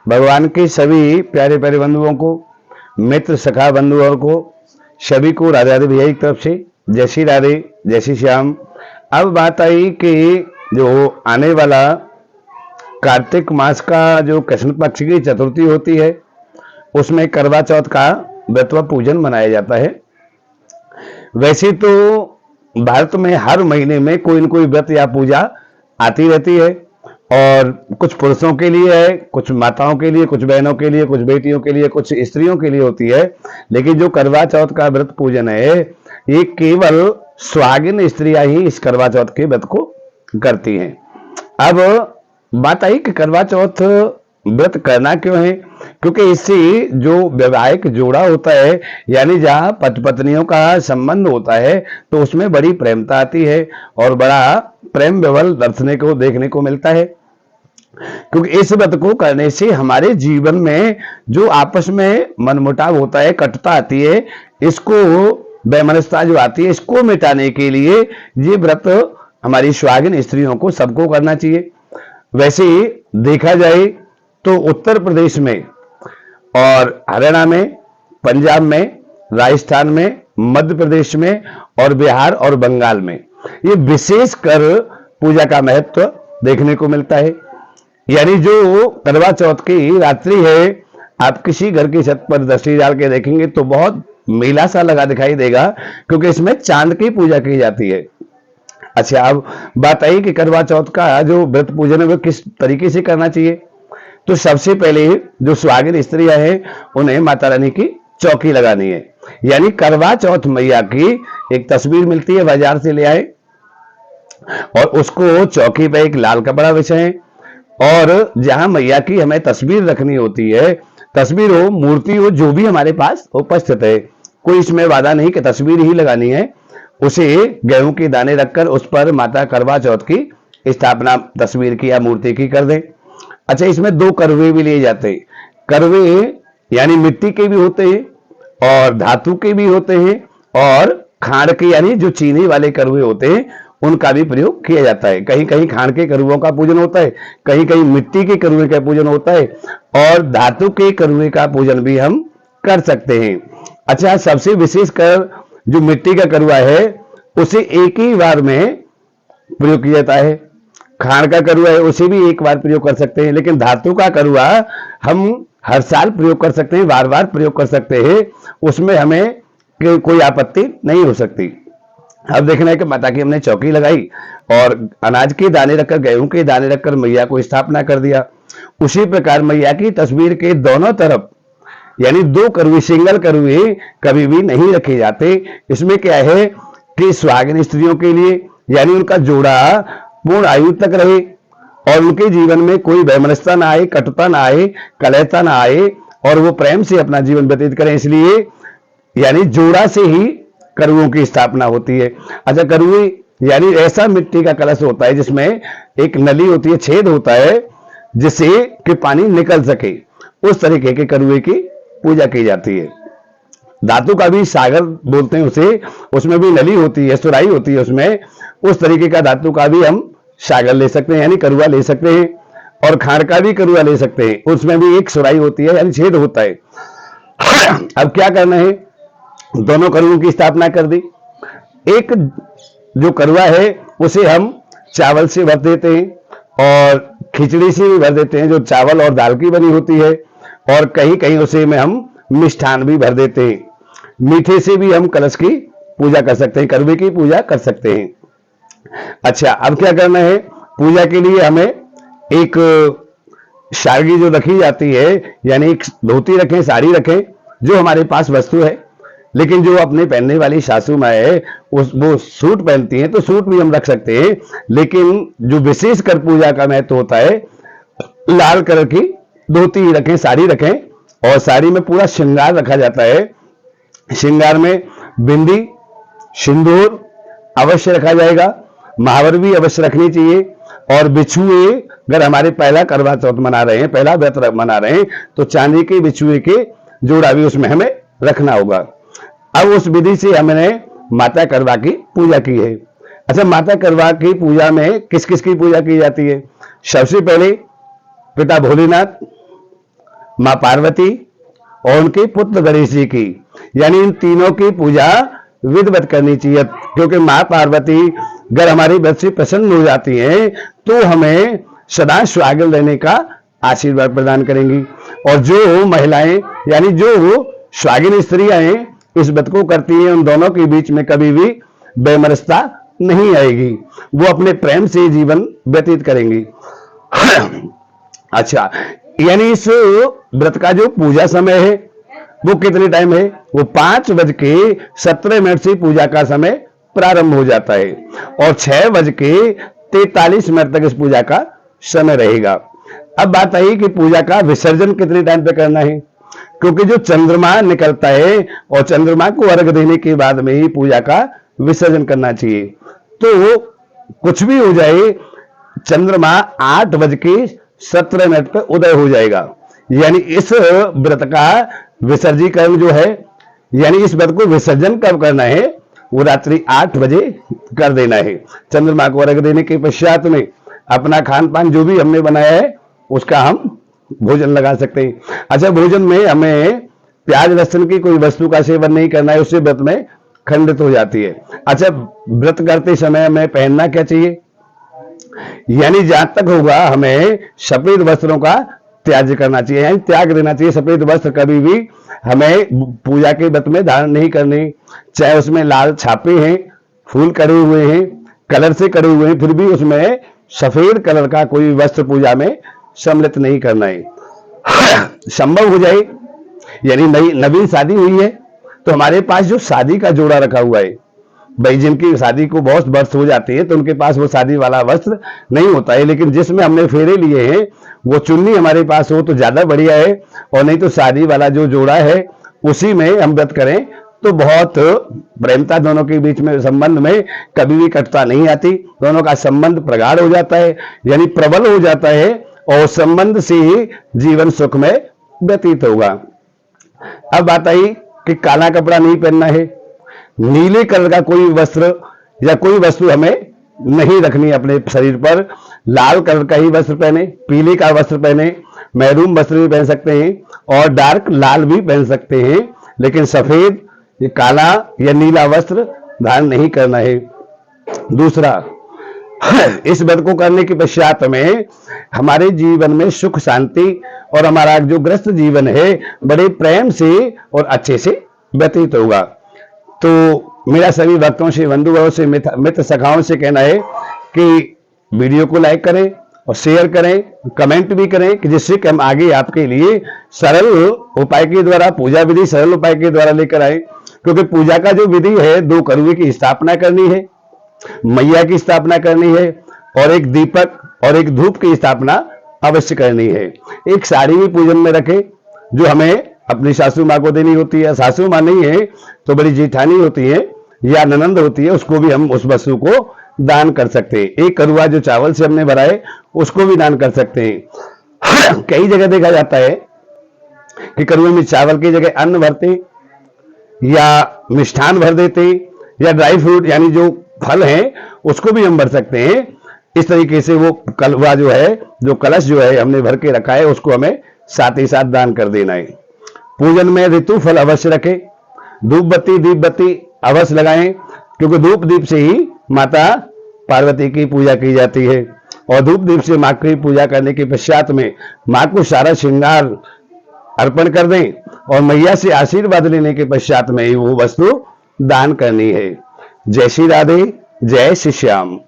भगवान के सभी प्यारे प्यारे बंधुओं को, मित्र सखा बंधुओं को, सभी को राधे राधे भैया की तरफ से जय श्री राधे, जय श्री श्याम। अब बात आई कि जो आने वाला कार्तिक मास का जो कृष्ण पक्ष की चतुर्थी होती है, उसमें करवा चौथ का व्रत व पूजन मनाया जाता है। वैसे तो भारत में हर महीने में कोई न कोई व्रत या पूजा आती रहती है, और कुछ पुरुषों के लिए है, कुछ माताओं के लिए, कुछ बहनों के लिए, कुछ बेटियों के लिए, कुछ स्त्रियों के लिए होती है। लेकिन जो करवा चौथ का व्रत पूजन है, ये केवल सुहागिन स्त्रियां ही इस करवा चौथ के व्रत को करती हैं। अब बात आई कि करवा चौथ व्रत करना क्यों है? क्योंकि इससे जो वैवाहिक जोड़ा होता है, यानी जहां पति पत्नियों का संबंध होता है, तो उसमें बड़ी प्रेमता आती है और बड़ा प्रेम विवल दर्शने को देखने को मिलता है। क्योंकि इस व्रत को करने से हमारे जीवन में जो आपस में मनमुटाव होता है, कटुता आती है, इसको वैमनस्यता जो आती है, इसको मिटाने के लिए ये व्रत हमारी सुहागिन स्त्रियों को सबको करना चाहिए। वैसे देखा जाए तो उत्तर प्रदेश में और हरियाणा में, पंजाब में, राजस्थान में, मध्य प्रदेश में और बिहार और बंगाल में ये विशेषकर पूजा का महत्व देखने को मिलता है। यानी जो करवा चौथ की रात्रि है, आप किसी घर की छत पर दृष्टि डाल के देखेंगे तो बहुत मेला सा लगा दिखाई देगा, क्योंकि इसमें चांद की पूजा की जाती है। अच्छा, अब बात आई कि करवा चौथ का जो व्रत पूजन है वो किस तरीके से करना चाहिए। तो सबसे पहले जो सुहागिन स्त्रियां हैं, उन्हें माता रानी की चौकी लगानी है। यानी करवा चौथ मैया की एक तस्वीर मिलती है, बाजार से ले आए और उसको चौकी पे एक लाल कपड़ा बिछाएं, और जहां मैया की हमें तस्वीर रखनी होती है, तस्वीर हो, मूर्ति हो, जो भी हमारे पास उपस्थित है, कोई इसमें वादा नहीं कि तस्वीर ही लगानी है, उसे गेहूं के दाने रखकर उस पर माता करवा चौथ की स्थापना तस्वीर की या मूर्ति की कर दें। अच्छा, इसमें दो करवे भी लिए जाते हैं। करवे यानी मिट्टी के भी होते हैं और धातु के भी होते हैं, और खाड़ के यानी जो चीनी वाले करवे होते हैं, उनका भी प्रयोग किया जाता है। कहीं कहीं खाड़ के करुओं का पूजन होता है, कहीं कहीं मिट्टी के करुए का पूजन होता है, और धातु के करुए का पूजन भी हम कर सकते हैं। अच्छा, सबसे विशेषकर जो मिट्टी का करुआ है, उसे एक ही बार में प्रयोग किया जाता है। खाड़ का करुआ है, उसे भी एक बार प्रयोग कर सकते हैं, लेकिन धातु का करुआ हम हर साल प्रयोग कर सकते हैं, बार बार प्रयोग कर सकते हैं, उसमें हमें कोई आपत्ति नहीं हो सकती। अब देखना है कि माता की हमने चौकी लगाई और अनाज के दाने रखकर, गेहूं के दाने रखकर मैया को स्थापना कर दिया। उसी प्रकार मैया की तस्वीर के दोनों तरफ यानी दो करुए, सिंगल करुए कभी भी नहीं रखे जाते। इसमें क्या है कि सुहागिन स्त्रियों के लिए, यानी उनका जोड़ा पूर्ण आयु तक रहे और उनके जीवन में कोई वैमनस्यता ना आए, कटुता ना आए, कलहता ना आए, और वो प्रेम से अपना जीवन व्यतीत करें। इसलिए यानी जोड़ा से ही करुओं की स्थापना होती है। अच्छा, करुए यानी ऐसा मिट्टी का कलश होता है जिसमें एक नली होती है, छेद होता है, जिससे कि पानी निकल सके, उस तरीके के करुए की पूजा की जाती है। धातु का भी सागर बोलते हैं उसे, उसमें भी नली होती है, सुराई होती है उसमें, उस तरीके का धातु का भी हम सागर ले सकते हैं, यानी करुआ ले सकते हैं, और खाड़ का भी करुआ ले सकते हैं, उसमें भी एक सुराई होती है, यानी छेद होता है। अब क्या करना है, दोनों करुओं की स्थापना कर दी। एक जो करुआ है उसे हम चावल से भर देते हैं और खिचड़ी से भी भर देते हैं, जो चावल और दाल की बनी होती है, और कहीं कहीं उसे में हम मिष्ठान भी भर देते हैं। मीठे से भी हम कलश की पूजा कर सकते हैं, करुए की पूजा कर सकते हैं। अच्छा, अब क्या करना है, पूजा के लिए हमें एक सारगी जो रखी जाती है, यानी एक धोती रखें, साड़ी रखें, जो हमारे पास वस्तु है। लेकिन जो अपने पहनने वाली सासू माँ है, वो सूट पहनती हैं, तो सूट भी हम रख सकते हैं। लेकिन जो विशेषकर पूजा का महत्व होता है, लाल कलर की धोती ही रखें, साड़ी रखें, और साड़ी में पूरा श्रृंगार रखा जाता है। श्रृंगार में बिंदी, सिंदूर अवश्य रखा जाएगा, महावर भी अवश्य रखनी चाहिए, और बिछुए, अगर हमारे पहला करवा चौथ मना रहे हैं, पहला व्रत मना रहे हैं, तो चांदी के बिछुए के जोड़ा भी उसमें हमें रखना होगा। अब उस विधि से हमने माता करवा की पूजा की है। अच्छा, माता करवा की पूजा में किस किस की पूजा की जाती है? सबसे पहले पिता भोलेनाथ, मां पार्वती और उनके पुत्र गणेश जी की, यानी इन तीनों की पूजा विधिवत करनी चाहिए। क्योंकि मां पार्वती अगर हमारी व्रत से प्रसन्न हो जाती हैं तो हमें सदा सुहागन रहने का आशीर्वाद प्रदान करेंगी। और जो महिलाएं यानी जो सुहागिन स्त्रियां हैं इस व्रत को करती हैं, उन दोनों के बीच में कभी भी वैमनस्यता नहीं आएगी, वो अपने प्रेम से जीवन व्यतीत करेंगी। अच्छा, यानी इस व्रत का जो पूजा समय है वो कितने टाइम है? वो 5:17 से पूजा का समय प्रारंभ हो जाता है और 6:43 तक इस पूजा का समय रहेगा। अब बात आई कि पूजा का विसर्जन कितने टाइम पे करना है, क्योंकि जो चंद्रमा निकलता है और चंद्रमा को अर्घ देने के बाद में ही पूजा का विसर्जन करना चाहिए। तो कुछ भी हो जाए, चंद्रमा 8:17 पर उदय हो जाएगा, यानी इस व्रत का विसर्जीकरण जो है, यानी इस व्रत को विसर्जन कब करना है? वो रात्रि 8 बजे कर देना है। चंद्रमा को अर्घ देने के पश्चात में अपना खान पान जो भी हमने बनाया है उसका हम भोजन लगा सकते हैं। अच्छा, भोजन में हमें प्याज लहसुन की कोई वस्तु का सेवन नहीं करना है, उससे व्रत में खंडित हो जाती है। अच्छा, व्रत करते समय हमें पहनना क्या चाहिए? यानी जहां तक होगा हमें सफेद वस्त्रों का त्याग करना चाहिए, यानी त्याग देना चाहिए। सफेद वस्त्र कभी भी हमें पूजा के व्रत में धारण नहीं करने, चाहे उसमें लाल छापे हैं, फूल करे हुए हैं, कलर से करे हुए हैं, फिर भी उसमें सफेद कलर का कोई वस्त्र पूजा में सम्मिलित नहीं करना है। संभव हो जाए, यानी नई नवीन शादी हुई है तो हमारे पास जो शादी का जोड़ा रखा हुआ है, भाई जिनकी शादी को बहुत वर्ष हो जाते हैं तो उनके पास वो शादी वाला वस्त्र नहीं होता है, लेकिन जिसमें हमने फेरे लिए हैं वो चुन्नी हमारे पास हो तो ज्यादा बढ़िया है, और नहीं तो शादी वाला जो जोड़ा है उसी में हम व्रत करें तो बहुत प्रेमता दोनों के बीच में संबंध में कभी भी कटता नहीं आती, दोनों का संबंध प्रगाढ़ हो जाता है, यानी प्रबल हो जाता है और संबंध से ही जीवन सुख में व्यतीत होगा। अब बात आई कि काला कपड़ा नहीं पहनना है, नीले कलर का कोई वस्त्र या कोई वस्तु हमें नहीं रखनी अपने शरीर पर, लाल कलर का ही वस्त्र पहने, पीले का वस्त्र पहने, मैरून वस्त्र भी पहन सकते हैं और डार्क लाल भी पहन सकते हैं, लेकिन सफेद काला या नीला वस्त्र धारण नहीं करना है। दूसरा, इस व्रत को करने के पश्चात में हमारे जीवन में सुख शांति और हमारा जो ग्रस्त जीवन है बड़े प्रेम से और अच्छे से व्यतीत होगा। तो मेरा सभी भक्तों से, बंधुओं से, मित्र सखाओं से कहना है कि वीडियो को लाइक करें और शेयर करें, कमेंट भी करें कि जिससे कि हम आगे आपके लिए सरल उपाय के द्वारा, पूजा विधि सरल उपाय के द्वारा लेकर आए। क्योंकि पूजा का जो विधि है, 2 करुए की स्थापना करनी है, मैया की स्थापना करनी है और एक दीपक और एक धूप की स्थापना अवश्य करनी है। एक साड़ी भी पूजन में रखें जो हमें अपनी सासू माँ को देनी होती है, सासू माँ नहीं है तो बड़ी जेठानी होती है या ननंद होती है, उसको भी हम उस वस्तु को दान कर सकते हैं। एक करुआ जो चावल से हमने बनाए उसको भी दान कर सकते हैं। कई जगह देखा जाता है कि करुए में चावल की जगह अन्न भरते या मिष्ठान भर देते या ड्राई फ्रूट यानी जो फल हैं उसको भी हम भर सकते हैं। इस तरीके से वो कलवा जो है, जो कलश जो है हमने भर के रखा है, उसको हमें साथ ही साथ दान कर देना है। पूजन में ऋतु फल अवश्य रखें, धूप बत्ती दीप बत्ती अवश्य लगाएं, क्योंकि धूप दीप से ही माता पार्वती की पूजा की जाती है और धूप दीप से माँ की पूजा करने के पश्चात में माँ को सारा श्रृंगार अर्पण कर दें और मैया से आशीर्वाद लेने के पश्चात में ही वो वस्तु दान करनी है। जय श्री राधे, जय श्री श्याम।